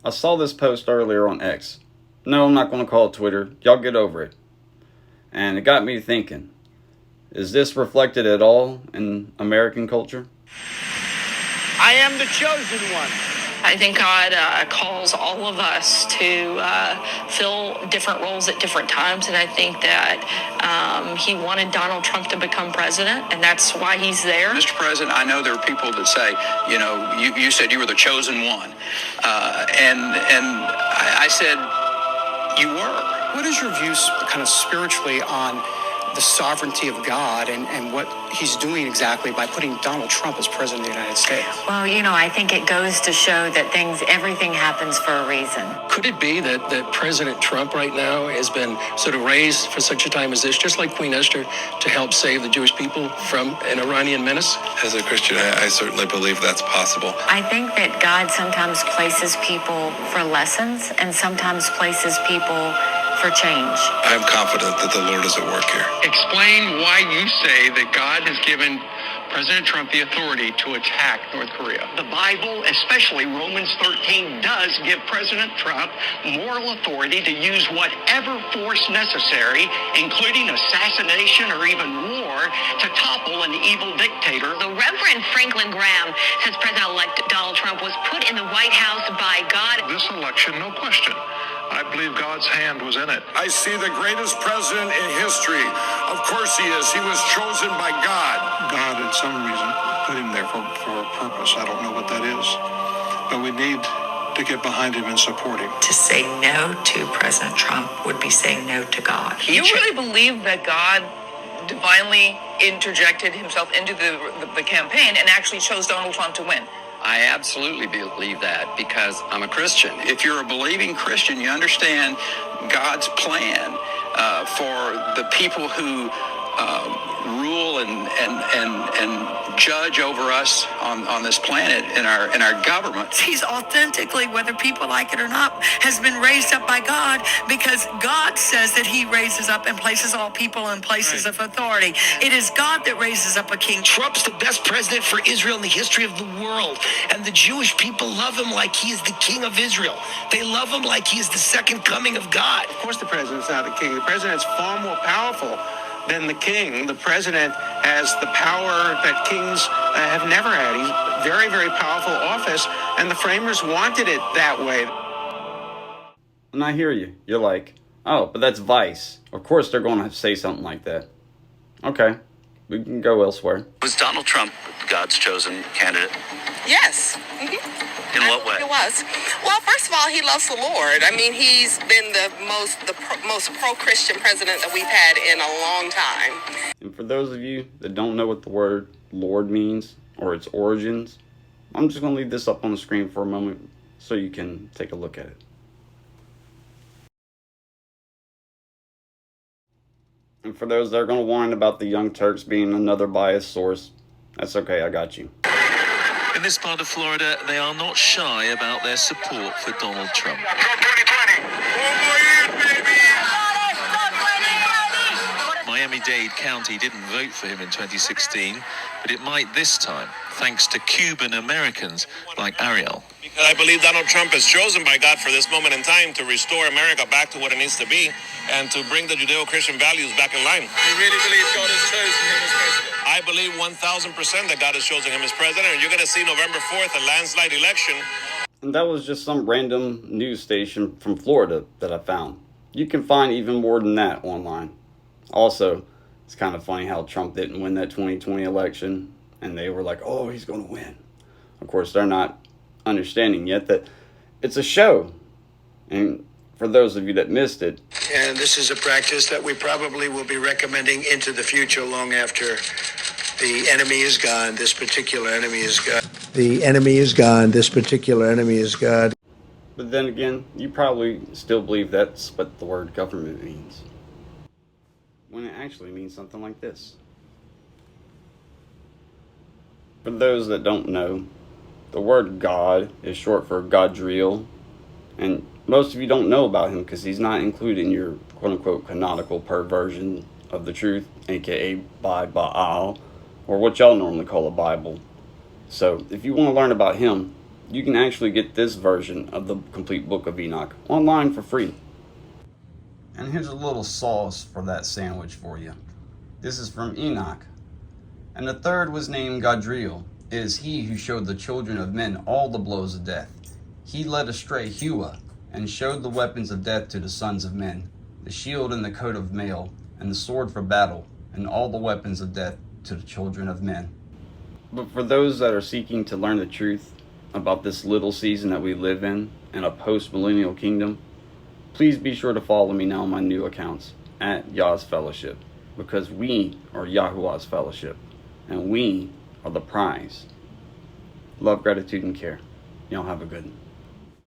I saw this post earlier on X. No, I'm not going to call it Twitter. Y'all get over it. And it got me thinking, is this reflected at all in American culture? I am the chosen one. I think God calls all of us to fill different roles at different times, and I think that he wanted Donald Trump to become president, and that's why he's there. Mr. President, I know there are people that say, you said you were the chosen one, and I said you were. What is your view kind of spiritually on the sovereignty of God and what he's doing exactly by putting Donald Trump as president of the United States? Well, I think it goes to show that everything happens for a reason. Could it be that President Trump right now has been sort of raised for such a time as this, just like Queen Esther, to help save the Jewish people from an Iranian menace? As a Christian, I certainly believe that's possible. I think that God sometimes places people for lessons and sometimes places people for change. I am confident that the Lord is at work here. Explain why you say that God has given President Trump the authority to attack North Korea. The Bible, especially Romans 13, does give President Trump moral authority to use whatever force necessary, including assassination or even war, to topple an evil dictator. The Reverend Franklin Graham says President-elect Donald Trump was put in the White House by God. This election, no question, I believe God's hand was in it. I see the greatest president in history. Of course he is. He was chosen by God. God, in some reason, put him there for a purpose. I don't know what that is. But we need to get behind him and support him. To say no to President Trump would be saying no to God. You really believe that God divinely interjected himself into the campaign and actually chose Donald Trump to win? I absolutely believe that because I'm a Christian. If you're a believing Christian, you understand God's plan for the people who rule and judge over us on this planet in our government. He's authentically, whether people like it or not, has been raised up by God because God says that he raises up and places all people in places of authority. It is God that raises up a king. Trump's the best president for Israel in the history of the world, and the Jewish people love him like he is the king of Israel. They love him like he is the second coming of God. Of course the president's not the king. The president's far more powerful than the king. The president has the power that kings have never had. He's very, very powerful office, and the framers wanted it that way. And I hear you. You're like, oh, but that's Vice. Of course they're going to say something like that. Okay, we can go elsewhere. Was Donald Trump God's chosen candidate? Yes. In what way? It was. Well, first of all, he loves the Lord. I mean, he's been the most pro-Christian president that we've had in a long time. And for those of you that don't know what the word Lord means or its origins, I'm just going to leave this up on the screen for a moment so you can take a look at it. And for those that are going to whine about the Young Turks being another biased source, that's okay, I got you. In this part of Florida, they are not shy about their support for Donald Trump. Miami-Dade County didn't vote for him in 2016, but it might this time, thanks to Cuban Americans like Ariel. Because I believe Donald Trump is chosen by God for this moment in time to restore America back to what it needs to be and to bring the Judeo-Christian values back in line. You really believe God has chosen him as president? I believe 1,000% that God has chosen him as president, and you're going to see November 4th, a landslide election. And that was just some random news station from Florida that I found. You can find even more than that online. Also, it's kind of funny how Trump didn't win that 2020 election, and they were like, oh, he's going to win. Of course, they're not understanding yet that it's a show. And for those of you that missed it. And this is a practice that we probably will be recommending into the future long after the enemy is gone. This particular enemy is gone. The enemy is gone. This particular enemy is gone. But then again, you probably still believe that's what the word government means, when it actually means something like this. For those that don't know, the word God is short for Godriel, and most of you don't know about him because he's not included in your quote-unquote canonical perversion of the truth, aka by Baal, or what y'all normally call a Bible. So if you want to learn about him, You can actually get this version of the complete book of Enoch online for free. And here's a little sauce for that sandwich for you. This is from Enoch. And the third was named Gadriel. It is he who showed the children of men all the blows of death. He led astray Hua, and showed the weapons of death to the sons of men, the shield and the coat of mail, and the sword for battle, and all the weapons of death to the children of men. But for those that are seeking to learn the truth about this little season that we live in a post-millennial kingdom, please be sure to follow me now on my new accounts at Yah's Fellowship, because we are Yahuwah's Fellowship, and we are the prize. Love, gratitude, and care. Y'all have a good one.